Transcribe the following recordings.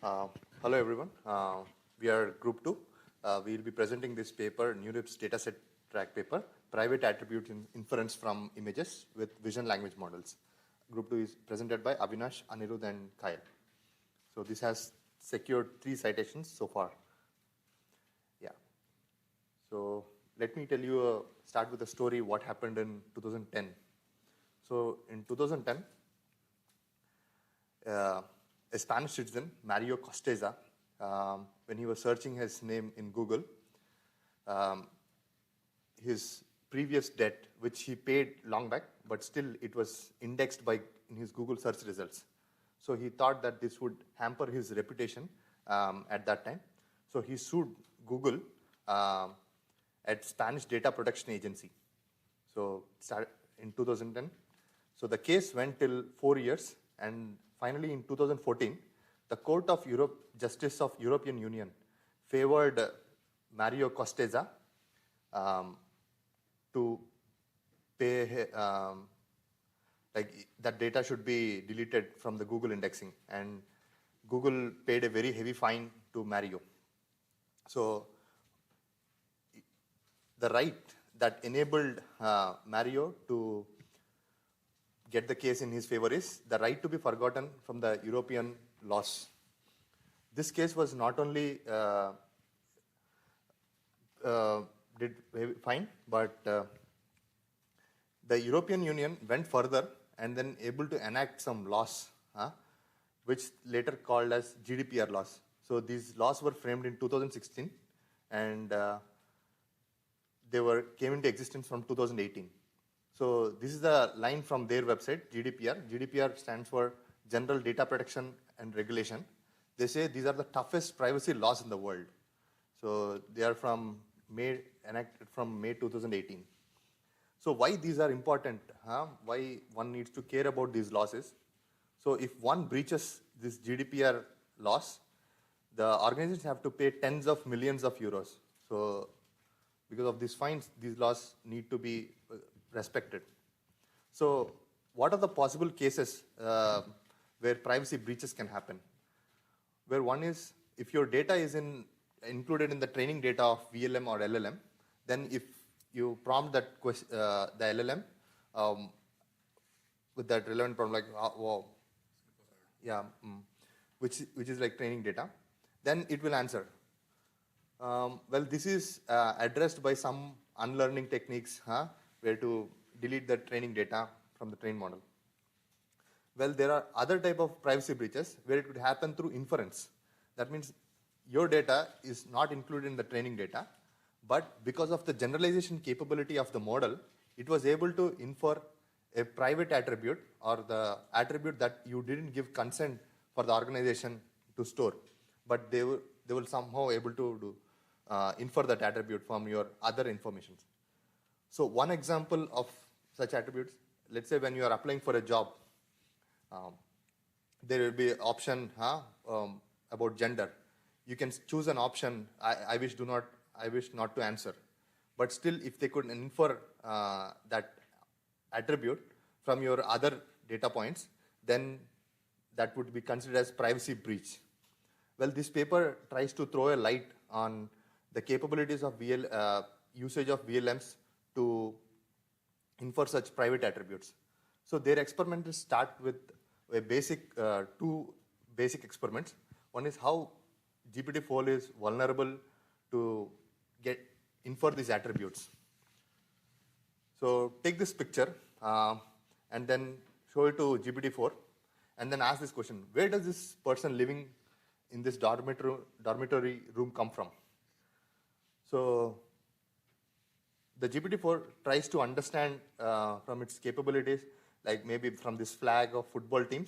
Uh, Hello everyone. We are group 2. We will be presenting this paper, NeurIPS dataset track paper, private attribute inference from images with vision language models. Group 2 is presented by Avinash, Anirudh and Kyle. So this has secured 3 citations so far. Yeah. So let me tell you, start with a story what happened in 2010. So in 2010, a Spanish citizen, Mario Costeza, when he was searching his name in Google, his previous debt, which he paid long back, but still it was indexed in his Google search results. So he thought that this would hamper his reputation at that time. So he sued Google at Spanish Data Protection Agency. So in 2010. So the case went till 4 years, and finally in 2014, the Court of Justice of European Union favored Mario Costeza to pay, like that data should be deleted from the Google indexing, and Google paid a very heavy fine to Mario. So the right that enabled Mario to get the case in his favor is the right to be forgotten from the European laws. This case was not only did fine, but the European Union went further and then able to enact some laws, which later called as GDPR laws. So these laws were framed in 2016, and they came into existence from 2018. So this is the line from their website, GDPR. GDPR stands for General Data Protection and Regulation. They say these are the toughest privacy laws in the world. So they are enacted from May 2018. So why these are important? Why one needs to care about these laws is, so if one breaches this GDPR laws, the organizations have to pay tens of millions of euros. So because of these fines, these laws need to be respected. So what are the possible cases where privacy breaches can happen? Where one is, if your data is included in the training data of VLM or LLM, then if you prompt that the LLM with that relevant prompt, like which is like training data, then it will answer. Well, this is addressed by some unlearning techniques, where to delete the training data from the trained model. Well, there are other type of privacy breaches where it could happen through inference. That means your data is not included in the training data, but because of the generalization capability of the model, it was able to infer a private attribute or the attribute that you didn't give consent for the organization to store, but they will somehow able to infer that attribute from your other information. So one example of such attributes, let's say when you are applying for a job, there will be an option about gender. You can choose an option, I wish not to answer. But still, if they could infer that attribute from your other data points, then that would be considered as privacy breach. Well, this paper tries to throw a light on the capabilities of usage of VLMs to infer such private attributes. So their experiments start with a two basic experiments. One is how GPT-4 is vulnerable to infer these attributes. So take this picture and then show it to GPT-4 and then ask this question: where does this person living in this dormitory room come from? So the GPT-4 tries to understand from its capabilities, like maybe from this flag of football team,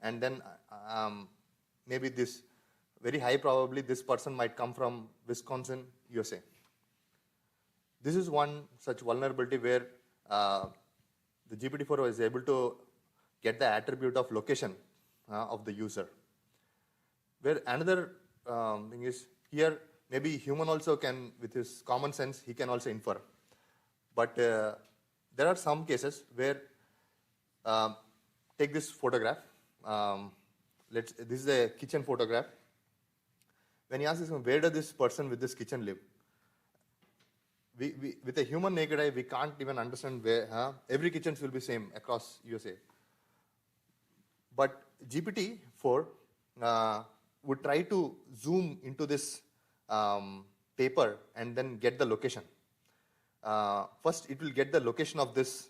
and then maybe this very high probably this person might come from Wisconsin, USA. This is one such vulnerability where the GPT-4 was able to get the attribute of location of the user. Where another thing is here, maybe human also can, with his common sense, he can also infer. But there are some cases where, take this photograph, this is a kitchen photograph. When you ask this, where does this person with this kitchen live? With a human naked eye, we can't even understand where. Every kitchen will be same across USA. But GPT-4 would try to zoom into this paper and then get the location. First, it will get the location of this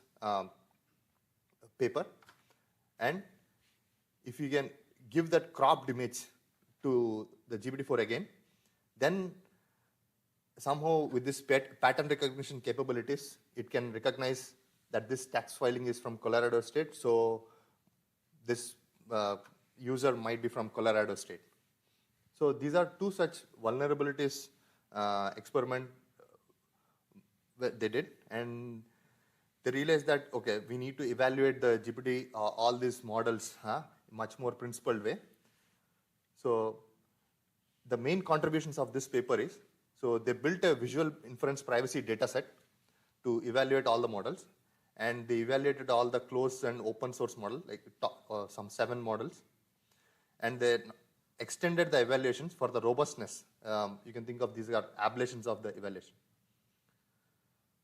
paper, and if you can give that cropped image to the GPT-4 again, then somehow with this pattern recognition capabilities, it can recognize that this tax filing is from Colorado State, so this user might be from Colorado State. So these are two such vulnerabilities experiment that they did, and they realized that, okay, we need to evaluate the GPT, all these models, much more principled way. So the main contributions of this paper is, so they built a visual inference privacy data set to evaluate all the models, and they evaluated all the closed and open source models, like some 7 models, and they extended the evaluations for the robustness. You can think of these are ablations of the evaluation.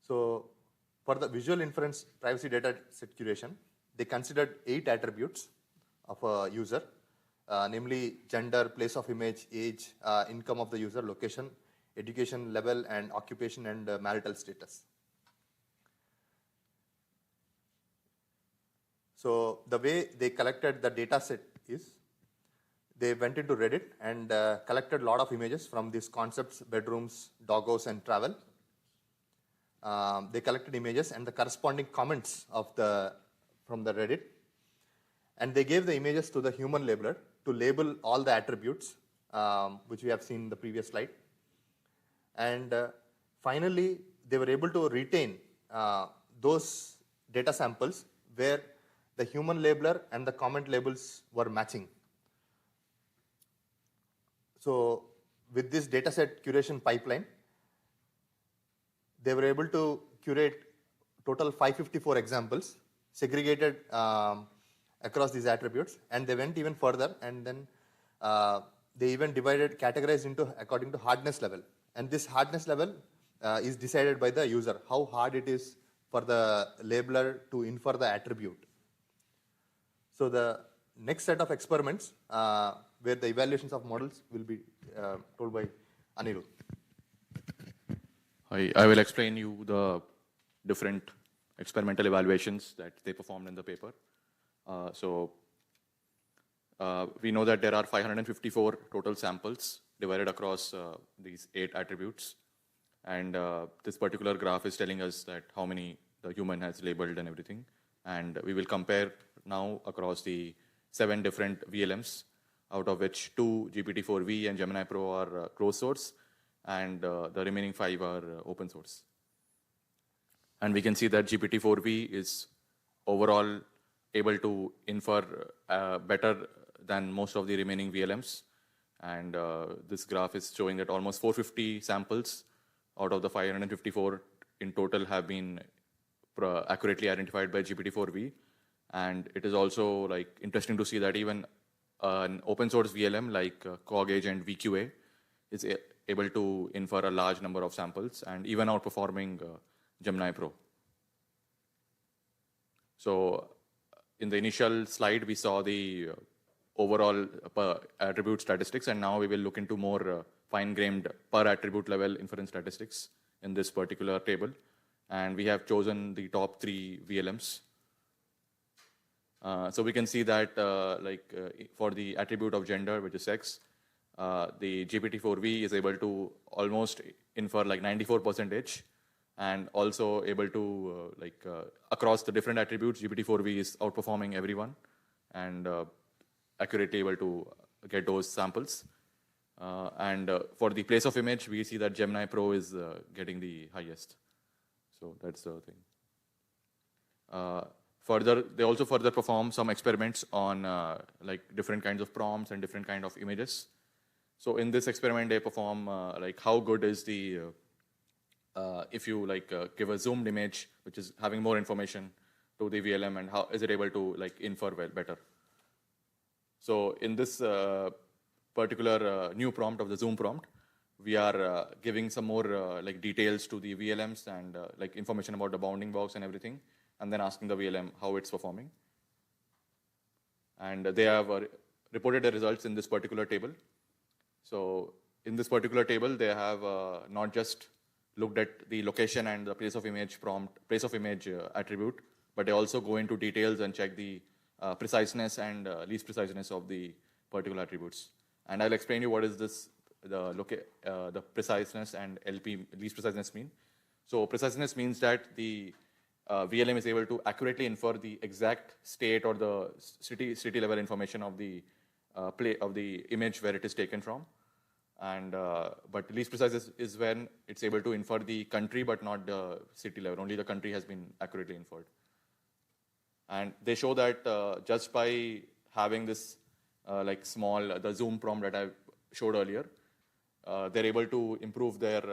So for the visual inference privacy data set curation, they considered 8 attributes of a user, namely gender, place of image, age, income of the user, location, education level, and occupation and marital status. So the way they collected the data set is, they went into Reddit and collected a lot of images from these concepts, bedrooms, doggos, and travel. They collected images and the corresponding comments from the Reddit, and they gave the images to the human labeler to label all the attributes, which we have seen in the previous slide. And finally, they were able to retain those data samples where the human labeler and the comment labels were matching. So with this dataset curation pipeline, they were able to curate total 554 examples, segregated across these attributes, and they went even further, and then they even categorized according to hardness level. And this hardness level is decided by the user, how hard it is for the labeler to infer the attribute. So the next set of experiments where the evaluations of models will be told by Anirudh. I will explain you the different experimental evaluations that they performed in the paper. We know that there are 554 total samples divided across these 8 attributes. And this particular graph is telling us that how many the human has labeled and everything. And we will compare now across the 7 different VLMs, out of which 2 GPT-4V and Gemini Pro are closed source, and the remaining 5 are open source. And we can see that GPT-4V is overall able to infer better than most of the remaining VLMs. And this graph is showing that almost 450 samples out of the 554 in total have been accurately identified by GPT-4V. And it is also interesting to see that even an open source VLM like COG Agent VQA is able to infer a large number of samples and even outperforming Gemini Pro. So in the initial slide, we saw the overall attribute statistics, and now we will look into more fine-grained per attribute level inference statistics in this particular table. And we have chosen the top 3 VLMs. So we can see that for the attribute of gender, which is sex, the GPT-4V is able to almost infer 94%, and also able to across the different attributes, GPT-4V is outperforming everyone and accurately able to get those samples. And for the place of image, we see that Gemini Pro is getting the highest. So that's the thing. They also further perform some experiments on different kinds of prompts and different kind of images. So in this experiment, they perform how good is the if you give a zoomed image, which is having more information to the VLM, and how is it able to infer well better. So in this particular new prompt of the Zoom prompt, we are giving some more like details to the VLMs and like information about the bounding box and everything, and then asking the VLM how it's performing. And they have reported the results in this particular table. So in this particular table, they have not just looked at the location and the place of image attribute, but they also go into details and check the preciseness and least preciseness of the particular attributes. And I'll explain you what is this, the preciseness and LP, least preciseness mean. So preciseness means that the VLM is able to accurately infer the exact state or the city level information of the image where it is taken from. And but least precise is when it's able to infer the country but not the city level. Only the country has been accurately inferred. And they show that just by having this like the Zoom prompt that I showed earlier, they're able to improve their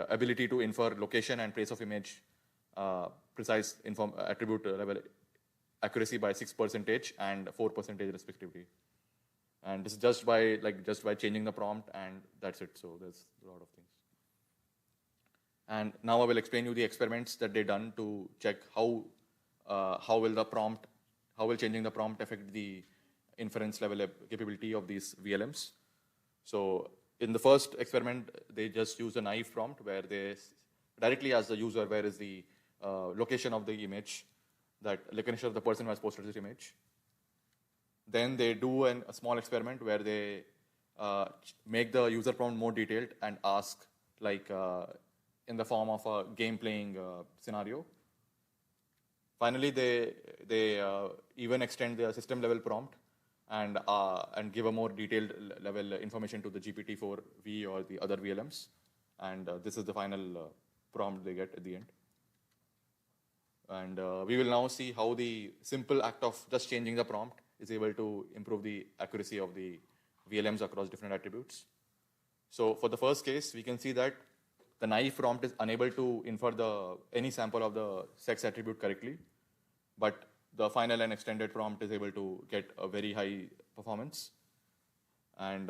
ability to infer location and place of image precise attribute level accuracy by 6% and 4% respectively. And this is just by changing the prompt, and that's it. So there's a lot of things. And now I will explain you the experiments that they've done to check how will changing the prompt affect the inference level capability of these VLMs. So in the first experiment, they just use a naive prompt where they directly ask the user where is the location of the image, that location of the person who has posted this image. Then they do a small experiment where they make the user prompt more detailed and ask in the form of a game playing scenario. Finally, they even extend the system level prompt and give a more detailed level information to the GPT-4V or the other VLMs. And this is the final prompt they get at the end. And we will now see how the simple act of just changing the prompt is able to improve the accuracy of the VLMs across different attributes. So for the first case, we can see that the naive prompt is unable to infer any sample of the sex attribute correctly, but the final and extended prompt is able to get a very high performance. And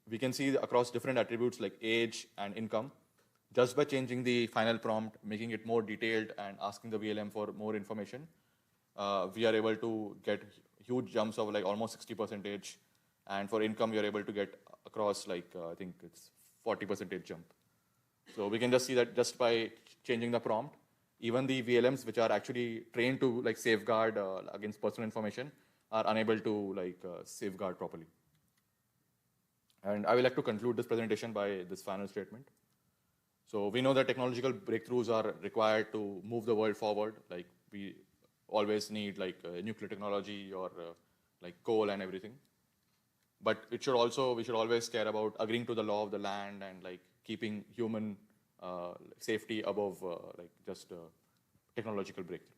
we can see across different attributes like age and income, just by changing the final prompt, making it more detailed and asking the VLM for more information, we are able to get huge jumps of like almost 60%. And for income, we are able to get across I think it's 40% jump. So we can just see that just by changing the prompt, even the VLMs which are actually trained to safeguard against personal information are unable to safeguard properly. And I would like to conclude this presentation by this final statement. So we know that technological breakthroughs are required to move the world forward. We always need nuclear technology or coal and everything. But we should always care about agreeing to the law of the land and keeping human safety above just technological breakthrough.